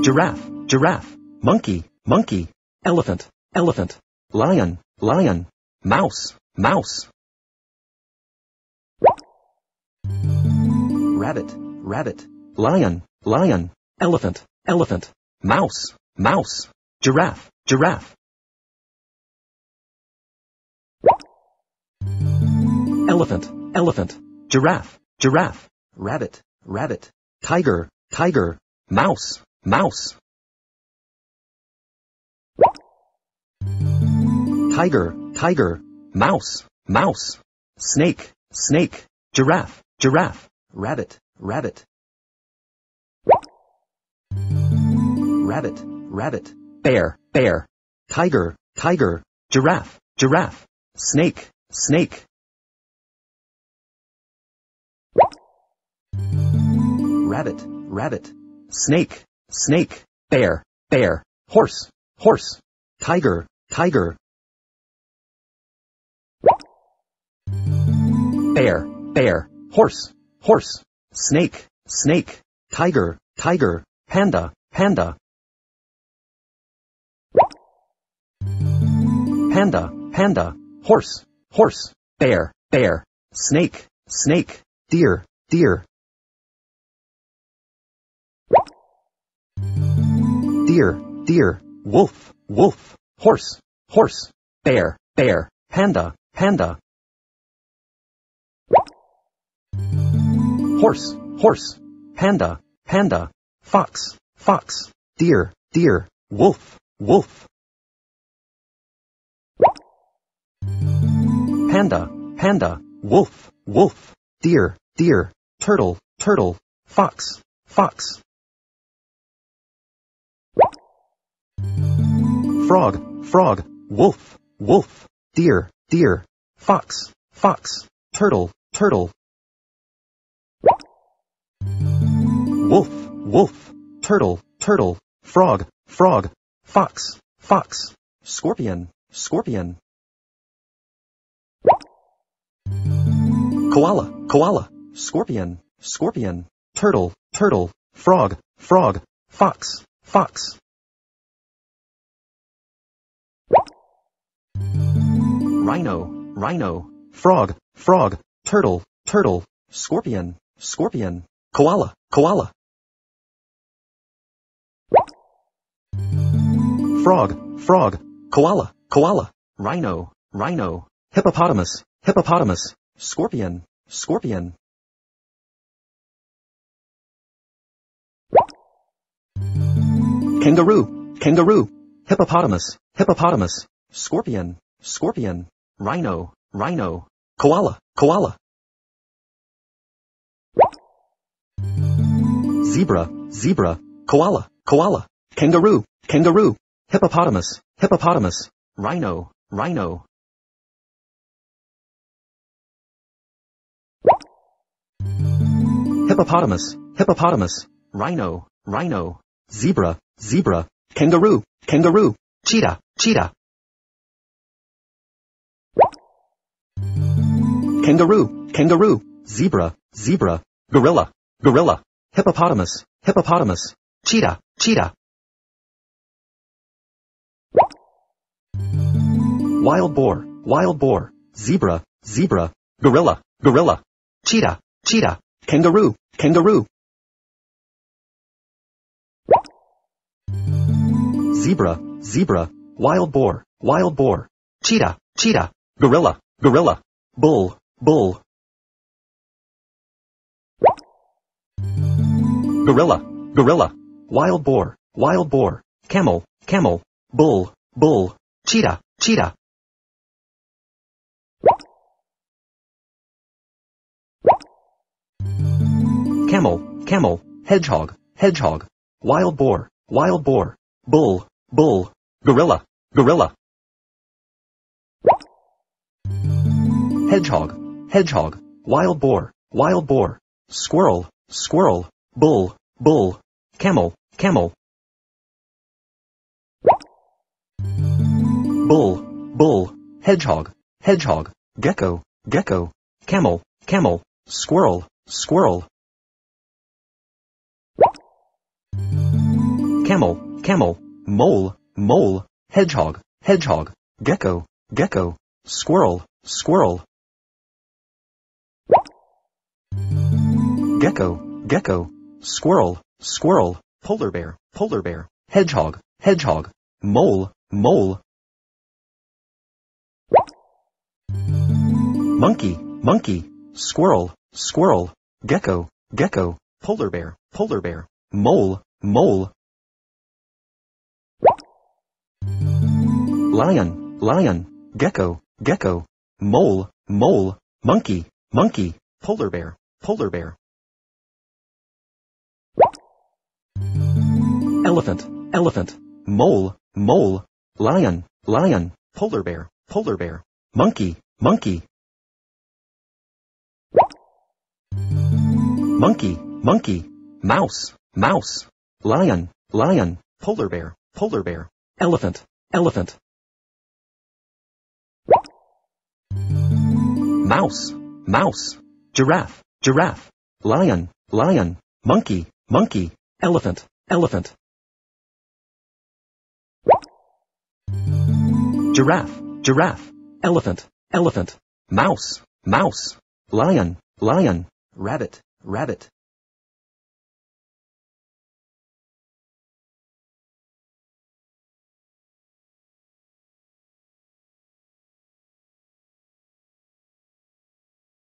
giraffe, giraffe, monkey, monkey, elephant, elephant, lion, lion, mouse, mouse. Rabbit, rabbit, lion, lion, elephant, elephant, mouse, mouse, giraffe, giraffe. Elephant, elephant, giraffe, giraffe, rabbit, rabbit, tiger, tiger, mouse, mouse. Tiger, tiger, mouse, mouse, snake, snake, giraffe, giraffe, rabbit, rabbit. Rabbit, rabbit, bear, bear, tiger, tiger, giraffe, giraffe, snake, snake. Rabbit, rabbit, snake, snake, bear, bear, horse, horse, tiger, tiger. Bear, bear, horse, horse, snake, snake, tiger, tiger, panda, panda. Panda, panda, horse, horse, bear, bear, snake, snake, deer, deer. Deer, deer, wolf, wolf, horse, horse, bear, bear, panda, panda. Horse, horse, panda, panda, fox, fox, deer, deer, wolf, wolf. Panda, panda, wolf, wolf, deer, deer, turtle, turtle, fox, fox. Frog, frog, wolf, wolf, deer, deer, fox, fox, turtle, turtle. Wolf, wolf, turtle, turtle, frog, frog, fox, fox, scorpion, scorpion. Koala, koala, scorpion, scorpion, turtle, turtle, frog, frog, fox, fox. Rhino, rhino, frog, frog, turtle, turtle, scorpion, scorpion, koala, koala. Frog, frog, koala, koala, rhino, rhino, hippopotamus, hippopotamus, scorpion, scorpion. Kangaroo, kangaroo, hippopotamus, hippopotamus, scorpion, scorpion, rhino, rhino, koala, koala. Zebra, zebra, koala, koala, kangaroo, kangaroo, hippopotamus, hippopotamus, rhino, rhino. Hippopotamus, hippopotamus, rhino, rhino, zebra, zebra, kangaroo, kangaroo, cheetah, cheetah. Kangaroo, kangaroo, zebra, zebra, gorilla, gorilla, hippopotamus, hippopotamus, cheetah, cheetah. Wild boar, zebra, zebra, gorilla, gorilla, cheetah, cheetah, kangaroo, kangaroo. Zebra, zebra, wild boar, cheetah, cheetah, gorilla, gorilla, bull, bull. Gorilla, gorilla, wild boar, camel, camel, bull, bull, cheetah, cheetah. Camel, camel, hedgehog, hedgehog, wild boar, bull, bull, gorilla, gorilla. Hedgehog, hedgehog, wild boar, squirrel, squirrel, bull, bull, camel, camel. Bull, bull, hedgehog, hedgehog, gecko, gecko, camel, camel, squirrel, squirrel. camel, camel, mole, mole, hedgehog, hedgehog, gecko, gecko, squirrel, squirrel, gecko, gecko, squirrel, squirrel, polar bear, polar bear, hedgehog, hedgehog, mole, mole, monkey, monkey, squirrel, squirrel, gecko, gecko, polar bear, polar bear, mole, mole, lion, lion, gecko, gecko, mole, mole, monkey, monkey, polar bear, polar bear, elephant, elephant, mole, mole, lion, lion, polar bear, polar bear, monkey, monkey, monkey, monkey, mouse, mouse, lion, lion, polar bear, elephant, elephant, mouse, mouse, giraffe, giraffe, lion, lion, monkey, monkey, elephant, elephant, giraffe, giraffe, elephant, elephant, mouse, mouse, lion, lion, rabbit, rabbit,